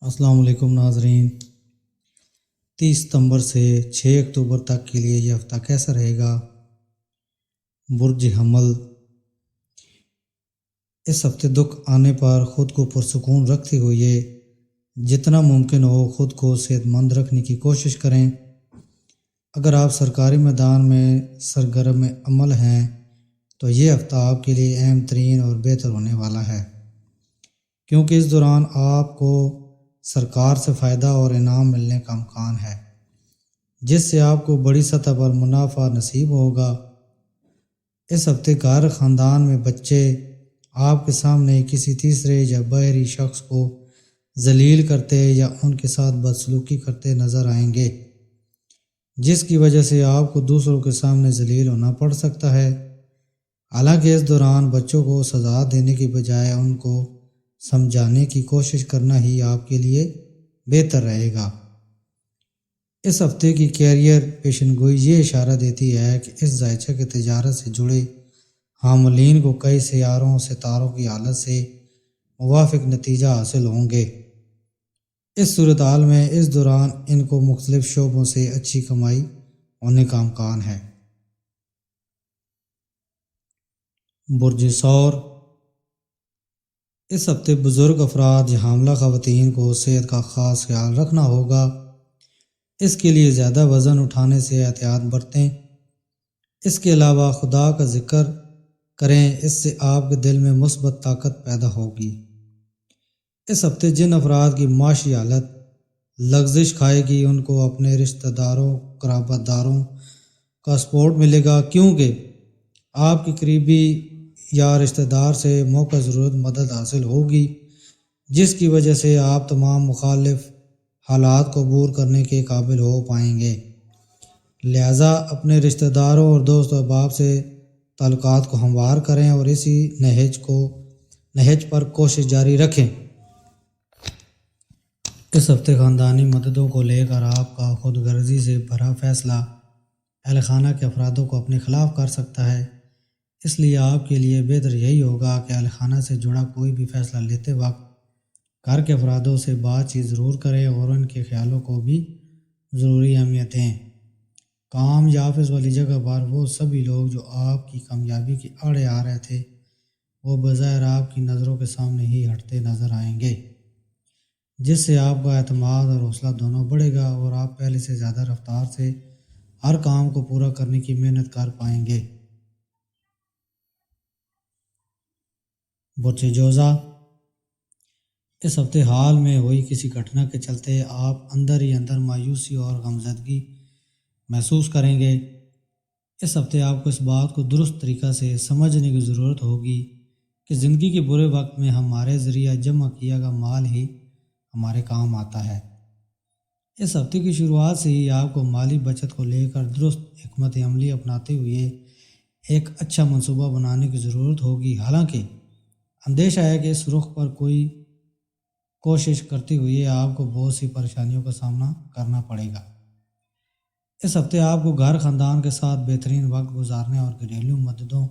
السلام علیکم ناظرین۔ 30 ستمبر سے 6 اکتوبر تک کے لیے یہ ہفتہ کیسا رہے گا؟ برج حمل، اس ہفتے دکھ آنے پر خود کو پرسکون رکھتے ہوئے جتنا ممکن ہو خود کو صحت مند رکھنے کی کوشش کریں۔ اگر آپ سرکاری میدان میں سرگرم عمل ہیں تو یہ ہفتہ آپ کے لیے اہم ترین اور بہتر ہونے والا ہے، کیونکہ اس دوران آپ کو سرکار سے فائدہ اور انعام ملنے کا امکان ہے، جس سے آپ کو بڑی سطح پر منافع نصیب ہوگا۔ اس ہفتے گھر خاندان میں بچے آپ کے سامنے کسی تیسرے یا باہری شخص کو ذلیل کرتے یا ان کے ساتھ بدسلوکی کرتے نظر آئیں گے، جس کی وجہ سے آپ کو دوسروں کے سامنے ذلیل ہونا پڑ سکتا ہے۔ حالانکہ اس دوران بچوں کو سزا دینے کی بجائے ان کو سمجھانے کی کوشش کرنا ہی آپ کے لیے بہتر رہے گا۔ اس ہفتے کی کیریئر پیشن گوئی یہ اشارہ دیتی ہے کہ اس ذائچہ کی تجارت سے جڑے حاملین کو کئی ستاروں کی حالت سے موافق نتیجہ حاصل ہوں گے۔ اس صورتحال میں اس دوران ان کو مختلف شعبوں سے اچھی کمائی ہونے کا امکان ہے۔ برج ثور، اس ہفتے بزرگ افراد یا حاملہ خواتین کو صحت کا خاص خیال رکھنا ہوگا۔ اس کے لیے زیادہ وزن اٹھانے سے احتیاط برتیں۔ اس کے علاوہ خدا کا ذکر کریں، اس سے آپ کے دل میں مثبت طاقت پیدا ہوگی۔ اس ہفتے جن افراد کی معاشی حالت لغزش کھائے گی ان کو اپنے رشتہ داروں قرابت داروں کا سپورٹ ملے گا، کیونکہ آپ کے قریبی یا رشتہ دار سے موقع ضرورت مدد حاصل ہوگی، جس کی وجہ سے آپ تمام مخالف حالات کو عبور کرنے کے قابل ہو پائیں گے۔ لہٰذا اپنے رشتہ داروں اور دوست و احباب سے تعلقات کو ہموار کریں اور اسی نہج پر کوشش جاری رکھیں۔ اس ہفتے خاندانی مددوں کو لے کر آپ کا خود غرضی سے بھرا فیصلہ اہل خانہ کے افرادوں کو اپنے خلاف کر سکتا ہے، اس لیے آپ کے لیے بہتر یہی ہوگا کہ اہل خانہ سے جڑا کوئی بھی فیصلہ لیتے وقت گھر کے افرادوں سے بات چیت ضرور کریں اور ان کے خیالوں کو بھی ضروری اہمیت دیں۔ کام یا آفس والی جگہ پر وہ سبھی لوگ جو آپ کی کامیابی کے آڑے آ رہے تھے وہ بظاہر آپ کی نظروں کے سامنے ہی ہٹتے نظر آئیں گے، جس سے آپ کا اعتماد اور حوصلہ دونوں بڑھے گا اور آپ پہلے سے زیادہ رفتار سے ہر کام کو پورا کرنے کی محنت کر پائیں گے۔ برج جوزا، اس ہفتے حال میں ہوئی کسی گھٹنا کے چلتے آپ اندر ہی اندر مایوسی اور غمزدگی محسوس کریں گے۔ اس ہفتے آپ کو اس بات کو درست طریقہ سے سمجھنے کی ضرورت ہوگی کہ زندگی کے برے وقت میں ہمارے ذریعہ جمع کیا گیا مال ہی ہمارے کام آتا ہے۔ اس ہفتے کی شروعات سے ہی آپ کو مالی بچت کو لے کر درست حکمت عملی اپناتے ہوئے ایک اچھا منصوبہ بنانے کی ضرورت ہوگی۔ حالانکہ اندیشہ ہے کہ اس رخ پر کوئی کوشش کرتے ہوئے آپ کو بہت سی پریشانیوں کا سامنا کرنا پڑے گا۔ اس ہفتے آپ کو گھر خاندان کے ساتھ بہترین وقت گزارنے اور گھریلو مددوں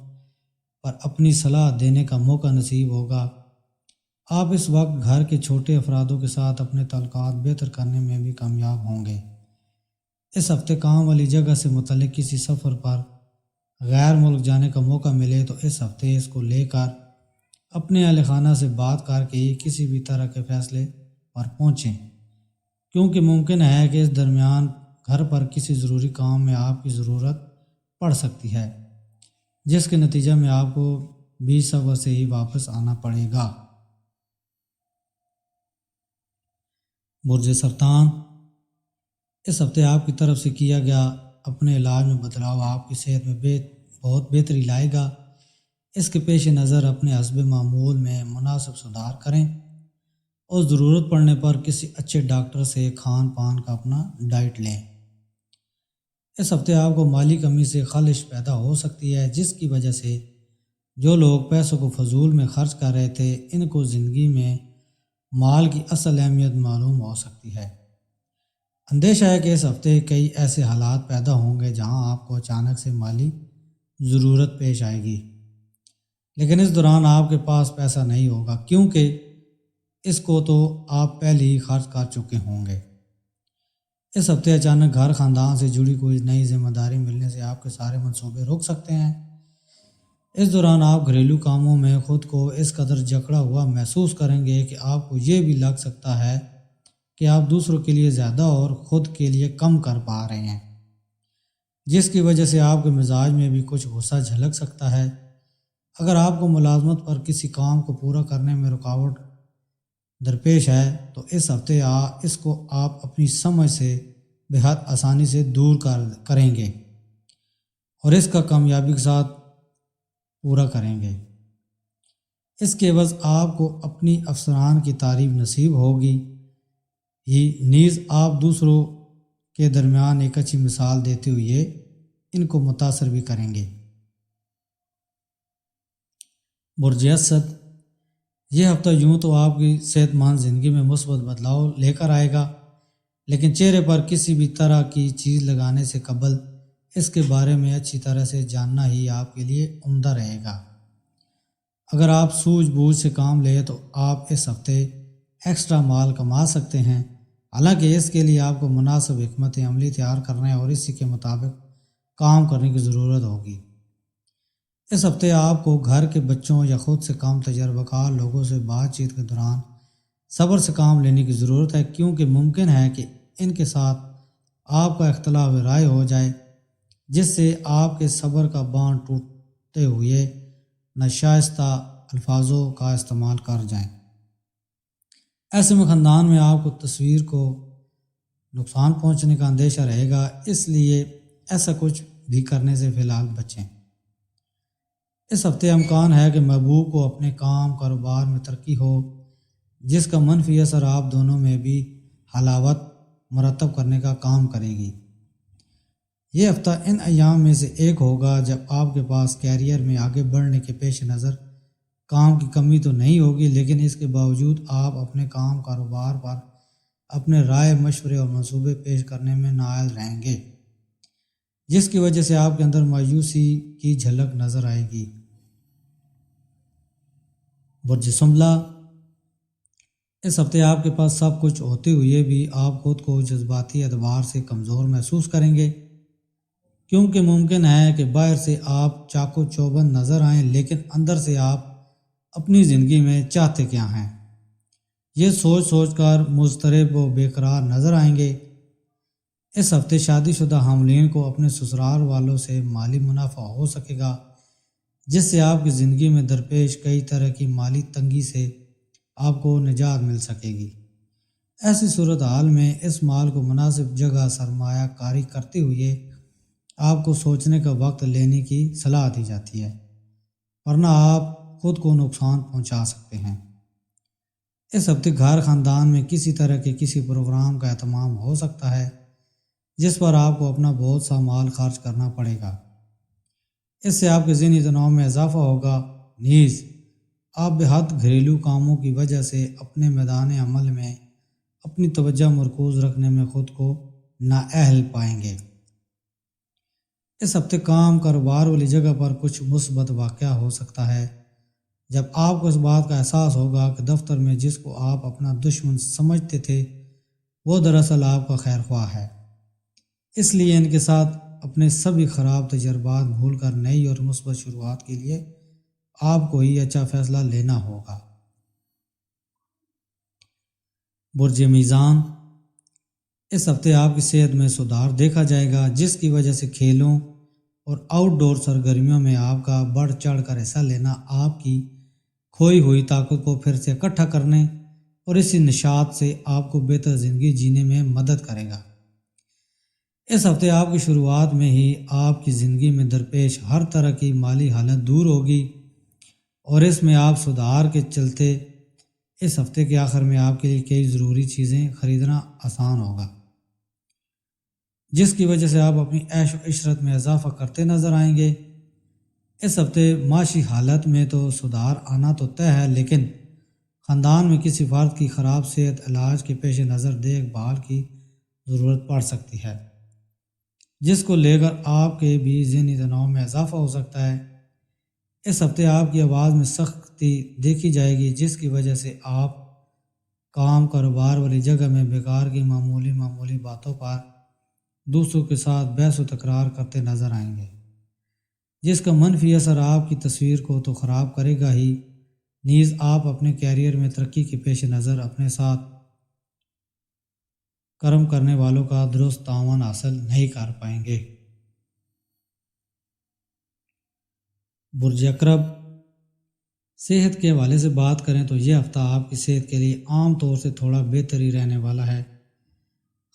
پر اپنی صلاح دینے کا موقع نصیب ہوگا۔ آپ اس وقت گھر کے چھوٹے افرادوں کے ساتھ اپنے تعلقات بہتر کرنے میں بھی کامیاب ہوں گے۔ اس ہفتے کام والی جگہ سے متعلق کسی سفر پر غیر ملک جانے کا موقع ملے تو اس ہفتے اس کو لے کر اپنے اہل خانہ سے بات کر کے ہی کسی بھی طرح کے فیصلے پر پہنچیں، کیونکہ ممکن ہے کہ اس درمیان گھر پر کسی ضروری کام میں آپ کی ضرورت پڑ سکتی ہے، جس کے نتیجہ میں آپ کو 20 سفر سے ہی واپس آنا پڑے گا۔ برج سرطان، اس ہفتے آپ کی طرف سے کیا گیا اپنے علاج میں بدلاؤ آپ کی صحت میں بہت بہتری لائے گا۔ اس کے پیش نظر اپنے حسب معمول میں مناسب سدھار کریں اور ضرورت پڑنے پر کسی اچھے ڈاکٹر سے کھان پان کا اپنا ڈائٹ لیں۔ اس ہفتے آپ کو مالی کمی سے خلش پیدا ہو سکتی ہے، جس کی وجہ سے جو لوگ پیسوں کو فضول میں خرچ کر رہے تھے ان کو زندگی میں مال کی اصل اہمیت معلوم ہو سکتی ہے۔ اندیشہ ہے کہ اس ہفتے کئی ایسے حالات پیدا ہوں گے جہاں آپ کو اچانک سے مالی ضرورت پیش آئے گی، لیکن اس دوران آپ کے پاس پیسہ نہیں ہوگا، کیونکہ اس کو تو آپ پہلے ہی خرچ کر چکے ہوں گے۔ اس ہفتے اچانک گھر خاندان سے جڑی کوئی نئی ذمہ داری ملنے سے آپ کے سارے منصوبے رک سکتے ہیں۔ اس دوران آپ گھریلو کاموں میں خود کو اس قدر جکڑا ہوا محسوس کریں گے کہ آپ کو یہ بھی لگ سکتا ہے کہ آپ دوسروں کے لیے زیادہ اور خود کے لیے کم کر پا رہے ہیں، جس کی وجہ سے آپ کے مزاج میں بھی کچھ غصہ جھلک سکتا ہے۔ اگر آپ کو ملازمت پر کسی کام کو پورا کرنے میں رکاوٹ درپیش ہے تو اس ہفتے اس کو آپ اپنی سمجھ سے بے حد آسانی سے دور کریں گے اور اس کا کامیابی کے ساتھ پورا کریں گے۔ اس کے عوض آپ کو اپنی افسران کی تعریف نصیب ہوگی ہی، نیز آپ دوسروں کے درمیان ایک اچھی مثال دیتے ہوئے ان کو متاثر بھی کریں گے۔ برج اسد، یہ ہفتہ یوں تو آپ کی صحت مند زندگی میں مثبت بدلاؤ لے کر آئے گا، لیکن چہرے پر کسی بھی طرح کی چیز لگانے سے قبل اس کے بارے میں اچھی طرح سے جاننا ہی آپ کے لیے عمدہ رہے گا۔ اگر آپ سوجھ بوجھ سے کام لیں تو آپ اس ہفتے ایکسٹرا مال کما سکتے ہیں، حالانکہ اس کے لیے آپ کو مناسب حکمت عملی تیار کرنے اور اسی کے مطابق کام کرنے کی ضرورت ہوگی۔ اس ہفتے آپ کو گھر کے بچوں یا خود سے کم تجربہ کار لوگوں سے بات چیت کے دوران صبر سے کام لینے کی ضرورت ہے، کیونکہ ممکن ہے کہ ان کے ساتھ آپ کا اختلاف رائے ہو جائے، جس سے آپ کے صبر کا باندھ ٹوٹتے ہوئے ناشائستہ الفاظوں کا استعمال کر جائیں۔ ایسے میں خاندان میں آپ کو تصویر کو نقصان پہنچنے کا اندیشہ رہے گا، اس لیے ایسا کچھ بھی کرنے سے فی الحال بچیں۔ اس ہفتے امکان ہے کہ محبوب کو اپنے کام کاروبار میں ترقی ہو، جس کا منفی اثر آپ دونوں میں بھی حلاوت مرتب کرنے کا کام کرے گی۔ یہ ہفتہ ان ایام میں سے ایک ہوگا جب آپ کے پاس کیریئر میں آگے بڑھنے کے پیش نظر کام کی کمی تو نہیں ہوگی، لیکن اس کے باوجود آپ اپنے کام کاروبار پر اپنے رائے مشورے اور منصوبے پیش کرنے میں نااہل رہیں گے، جس کی وجہ سے آپ کے اندر مایوسی کی جھلک نظر آئے گی۔ برج سنبلہ، اس ہفتے آپ کے پاس سب کچھ ہوتے ہوئے بھی آپ خود کو جذباتی اعتبار سے کمزور محسوس کریں گے، کیونکہ ممکن ہے کہ باہر سے آپ چاق و چوبند نظر آئیں، لیکن اندر سے آپ اپنی زندگی میں چاہتے کیا ہیں یہ سوچ سوچ کر مضطرب و بے قرار نظر آئیں گے۔ اس ہفتے شادی شدہ حاملین کو اپنے سسرال والوں سے مالی منافع ہو سکے گا، جس سے آپ کی زندگی میں درپیش کئی طرح کی مالی تنگی سے آپ کو نجات مل سکے گی۔ ایسی صورتحال میں اس مال کو مناسب جگہ سرمایہ کاری کرتے ہوئے آپ کو سوچنے کا وقت لینے کی صلاح دی جاتی ہے، ورنہ آپ خود کو نقصان پہنچا سکتے ہیں۔ اس ہفتے گھر خاندان میں کسی طرح کے کسی پروگرام کا اہتمام ہو سکتا ہے، جس پر آپ کو اپنا بہت سا مال خرچ کرنا پڑے گا۔ اس سے آپ کے ذہنی تناؤ میں اضافہ ہوگا، نیز آپ بے حد گھریلو کاموں کی وجہ سے اپنے میدان عمل میں اپنی توجہ مرکوز رکھنے میں خود کو نااہل پائیں گے۔ اس ہفتے کام کاروبار والی جگہ پر کچھ مثبت واقعہ ہو سکتا ہے، جب آپ کو اس بات کا احساس ہوگا کہ دفتر میں جس کو آپ اپنا دشمن سمجھتے تھے وہ دراصل آپ کا خیر خواہ ہے۔ اس لیے ان کے ساتھ اپنے سبھی خراب تجربات بھول کر نئی اور مثبت شروعات کے لیے آپ کو ہی اچھا فیصلہ لینا ہوگا۔ برج میزان، اس ہفتے آپ کی صحت میں سدھار دیکھا جائے گا، جس کی وجہ سے کھیلوں اور آؤٹ ڈور سرگرمیوں میں آپ کا بڑھ چڑھ کر حصہ لینا آپ کی کھوئی ہوئی طاقت کو پھر سے اکٹھا کرنے اور اسی نشاط سے آپ کو بہتر زندگی جینے میں مدد کرے گا۔ اس ہفتے آپ کی شروعات میں ہی آپ کی زندگی میں درپیش ہر طرح کی مالی حالت دور ہوگی، اور اس میں آپ سدھار کے چلتے اس ہفتے کے آخر میں آپ کے لیے کئی ضروری چیزیں خریدنا آسان ہوگا، جس کی وجہ سے آپ اپنی عیش و عشرت میں اضافہ کرتے نظر آئیں گے۔ اس ہفتے معاشی حالت میں تو سدھار آنا تو طے ہے، لیکن خاندان میں کسی فرد کی خراب صحت علاج کے پیش نظر دیکھ بھال کی ضرورت پڑ سکتی ہے، جس کو لے کر آپ کے بھی ذہنی تناؤ میں اضافہ ہو سکتا ہے۔ اس ہفتے آپ کی آواز میں سختی دیکھی جائے گی، جس کی وجہ سے آپ کام کاروبار والی جگہ میں بیکار کی معمولی باتوں پر دوسروں کے ساتھ بحث و تکرار کرتے نظر آئیں گے، جس کا منفی اثر آپ کی تصویر کو تو خراب کرے گا ہی، نیز آپ اپنے کیریئر میں ترقی کے پیش نظر اپنے ساتھ کرم کرنے والوں کا درست تعاون حاصل نہیں کر پائیں گے۔ برج اقرب، صحت کے حوالے سے بات کریں تو یہ ہفتہ آپ کی صحت کے لیے عام طور سے تھوڑا بہتر ہی رہنے والا ہے۔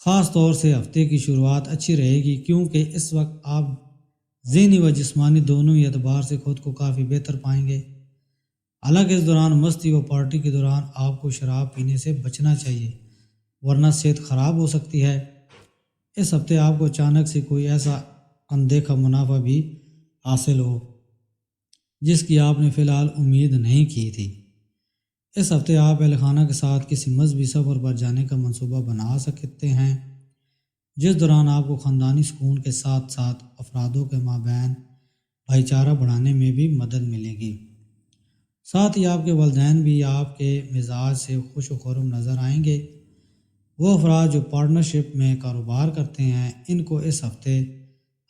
خاص طور سے ہفتے کی شروعات اچھی رہے گی، کیونکہ اس وقت آپ ذہنی و جسمانی دونوں ہی اعتبار سے خود کو کافی بہتر پائیں گے۔ حالانکہ اس دوران مستی و پارٹی کے دوران آپ کو شراب پینے سے بچنا چاہیے، ورنہ صحت خراب ہو سکتی ہے۔ اس ہفتے آپ کو اچانک سے کوئی ایسا اندیکھا منافع بھی حاصل ہو جس کی آپ نے فی الحال امید نہیں کی تھی۔ اس ہفتے آپ اہل خانہ کے ساتھ کسی مذہبی سفر پر جانے کا منصوبہ بنا سکتے ہیں، جس دوران آپ کو خاندانی سکون کے ساتھ ساتھ افرادوں کے مابین بھائی چارہ بڑھانے میں بھی مدد ملے گی۔ ساتھ ہی آپ کے والدین بھی آپ کے مزاج سے خوش و خرم نظر آئیں گے۔ وہ افراد جو پارٹنرشپ میں کاروبار کرتے ہیں، ان کو اس ہفتے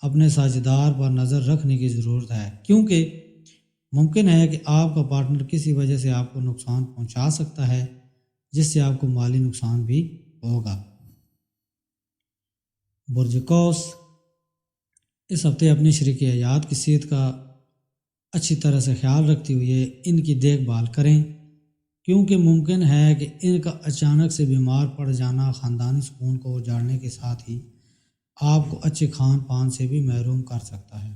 اپنے ساجھیدار پر نظر رکھنے کی ضرورت ہے، کیونکہ ممکن ہے کہ آپ کا پارٹنر کسی وجہ سے آپ کو نقصان پہنچا سکتا ہے، جس سے آپ کو مالی نقصان بھی ہوگا۔ برج قوس، اس ہفتے اپنی شریک حیات کی صحت کا اچھی طرح سے خیال رکھتے ہوئے ان کی دیکھ بھال کریں، کیونکہ ممکن ہے کہ ان کا اچانک سے بیمار پڑ جانا خاندانی سکون کو اجاڑنے کے ساتھ ہی آپ کو اچھے کھان پان سے بھی محروم کر سکتا ہے۔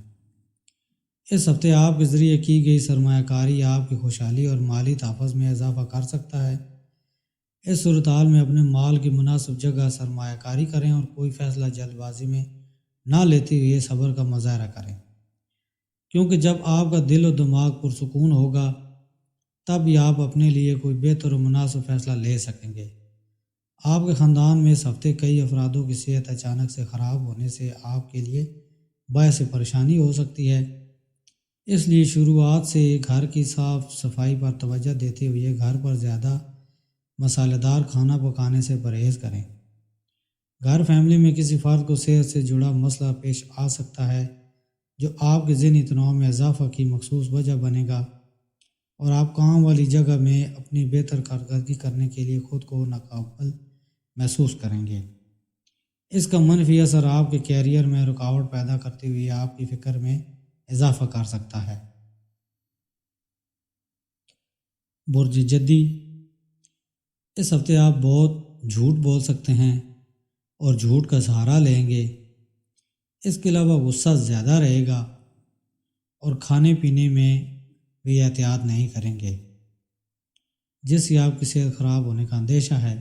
اس ہفتے آپ کے ذریعے کی گئی سرمایہ کاری آپ کی خوشحالی اور مالی تحفظ میں اضافہ کر سکتا ہے۔ اس صورتحال میں اپنے مال کی مناسب جگہ سرمایہ کاری کریں اور کوئی فیصلہ جلد بازی میں نہ لیتے ہوئے صبر کا مظاہرہ کریں، کیونکہ جب آپ کا دل و دماغ پرسکون ہوگا تب ہی آپ اپنے لیے کوئی بہتر و مناسب فیصلہ لے سکیں گے۔ آپ کے خاندان میں اس ہفتے کئی افرادوں کی صحت اچانک سے خراب ہونے سے آپ کے لیے باعث پریشانی ہو سکتی ہے، اس لیے شروعات سے گھر کی صاف صفائی پر توجہ دیتے ہوئے گھر پر زیادہ مسالہ دار کھانا پکانے سے پرہیز کریں۔ گھر فیملی میں کسی فرد کو صحت سے جڑا مسئلہ پیش آ سکتا ہے، جو آپ کے ذہنی تناؤ میں اضافہ کی مخصوص وجہ بنے گا، اور آپ کام والی جگہ میں اپنی بہتر کارکردگی کرنے کے لیے خود کو ناقابل محسوس کریں گے۔ اس کا منفی اثر آپ کے کیریئر میں رکاوٹ پیدا کرتے ہوئے آپ کی فکر میں اضافہ کر سکتا ہے۔ برج جدی، اس ہفتے آپ بہت جھوٹ بول سکتے ہیں اور جھوٹ کا سہارا لیں گے۔ اس کے علاوہ غصہ زیادہ رہے گا اور کھانے پینے میں بھی احتیاط نہیں کریں گے، جس سے آپ کی صحت خراب ہونے کا اندیشہ ہے۔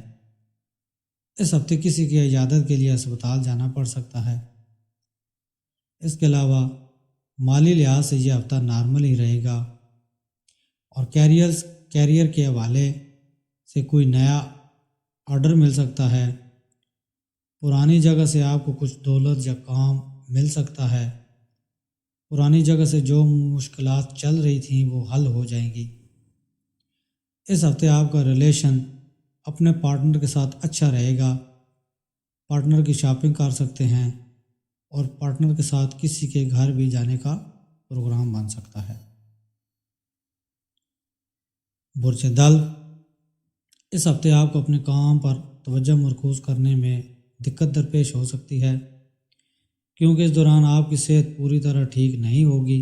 اس ہفتے کسی کی عیادت کے لیے اسپتال جانا پڑ سکتا ہے۔ اس کے علاوہ مالی لحاظ سے یہ ہفتہ نارمل ہی رہے گا، اور کیریئر کے حوالے سے کوئی نیا آرڈر مل سکتا ہے۔ پرانی جگہ سے آپ کو کچھ دولت یا کام مل سکتا ہے۔ پرانی جگہ سے جو مشکلات چل رہی تھیں وہ حل ہو جائیں گی۔ اس ہفتے آپ کا ریلیشن اپنے پارٹنر کے ساتھ اچھا رہے گا۔ پارٹنر کی شاپنگ کر سکتے ہیں اور پارٹنر کے ساتھ کسی کے گھر بھی جانے کا پروگرام بن سکتا ہے۔ برج دل، اس ہفتے آپ کو اپنے کام پر توجہ مرکوز کرنے میں دقت درپیش ہو سکتی ہے، کیونکہ اس دوران آپ کی صحت پوری طرح ٹھیک نہیں ہوگی،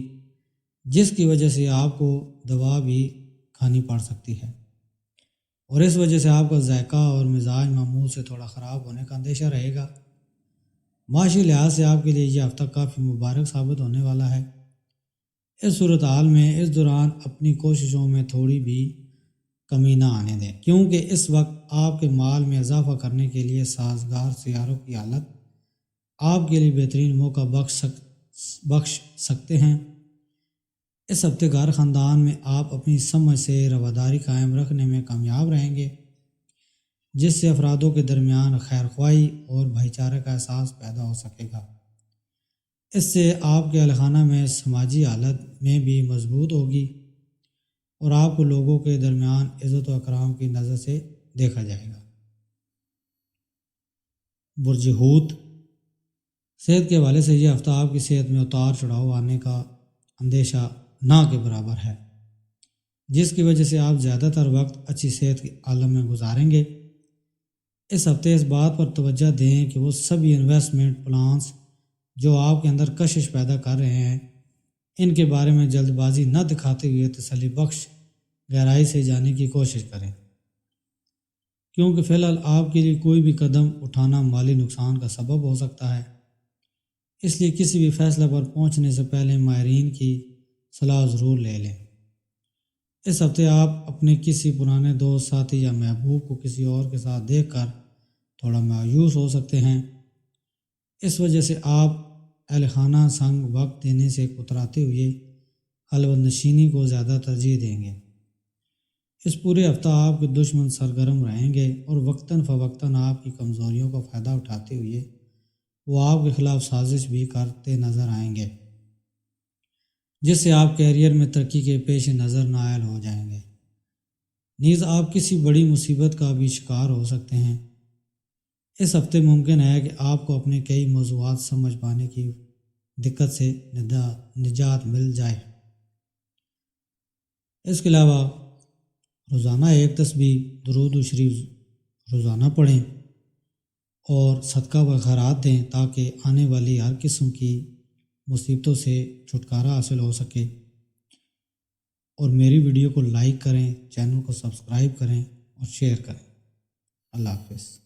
جس کی وجہ سے آپ کو دوا بھی کھانی پڑ سکتی ہے، اور اس وجہ سے آپ کا ذائقہ اور مزاج معمول سے تھوڑا خراب ہونے کا اندیشہ رہے گا۔ معاشی لحاظ سے آپ کے لیے یہ ہفتہ کافی مبارک ثابت ہونے والا ہے۔ اس صورتحال میں اس دوران اپنی کوششوں میں تھوڑی بھی کمی نہ آنے دیں، کیونکہ اس وقت آپ کے مال میں اضافہ کرنے کے لیے سازگار سیاروں کی حالت آپ کے لیے بہترین موقع بخش سکتے ہیں۔ اس ہفتے گھر خاندان میں آپ اپنی سمجھ سے رواداری قائم رکھنے میں کامیاب رہیں گے، جس سے افرادوں کے درمیان خیر خواہی اور بھائی چارے کا احساس پیدا ہو سکے گا۔ اس سے آپ کے اہل خانہ میں سماجی حالت میں بھی مضبوط ہوگی، اور آپ کو لوگوں کے درمیان عزت و اکرام کی نظر سے دیکھا جائے گا۔ برج حوت، صحت کے حوالے سے یہ ہفتہ آپ کی صحت میں اتار چڑھاؤ آنے کا اندیشہ نہ کے برابر ہے، جس کی وجہ سے آپ زیادہ تر وقت اچھی صحت کے عالم میں گزاریں گے۔ اس ہفتے اس بات پر توجہ دیں کہ وہ سبھی انویسٹمنٹ پلانس جو آپ کے اندر کشش پیدا کر رہے ہیں، ان کے بارے میں جلد بازی نہ دکھاتے ہوئے تسلی بخش گہرائی سے جانے کی کوشش کریں، کیونکہ فی الحال آپ کے لیے کوئی بھی قدم اٹھانا مالی نقصان کا سبب ہو سکتا ہے۔ اس لیے کسی بھی فیصلے پر پہنچنے سے پہلے ماہرین کی صلاح ضرور لے لیں۔ اس ہفتے آپ اپنے کسی پرانے دوست، ساتھی یا محبوب کو کسی اور کے ساتھ دیکھ کر تھوڑا مایوس ہو سکتے ہیں۔ اس وجہ سے آپ اہل خانہ سنگ وقت دینے سے کتراتے ہوئے خلوت نشینی کو زیادہ ترجیح دیں گے۔ اس پورے ہفتہ آپ کے دشمن سرگرم رہیں گے اور وقتاً فوقتاً آپ کی کمزوریوں کا فائدہ اٹھاتے ہوئے وہ آپ کے خلاف سازش بھی کرتے نظر آئیں گے، جس سے آپ کیریئر میں ترقی کے پیش نظر نائل ہو جائیں گے۔ نیز آپ کسی بڑی مصیبت کا بھی شکار ہو سکتے ہیں۔ اس ہفتے ممکن ہے کہ آپ کو اپنے کئی موضوعات سمجھ پانے کی دقت سے نجات مل جائے۔ اس کے علاوہ روزانہ ایک تسبیح درود و شریف روزانہ پڑھیں اور صدقہ و خیرات دیں تاکہ آنے والی ہر قسم کی مصیبتوں سے چھٹکارا حاصل ہو سکے۔ اور میری ویڈیو کو لائک کریں، چینل کو سبسکرائب کریں اور شیئر کریں۔ اللہ حافظ۔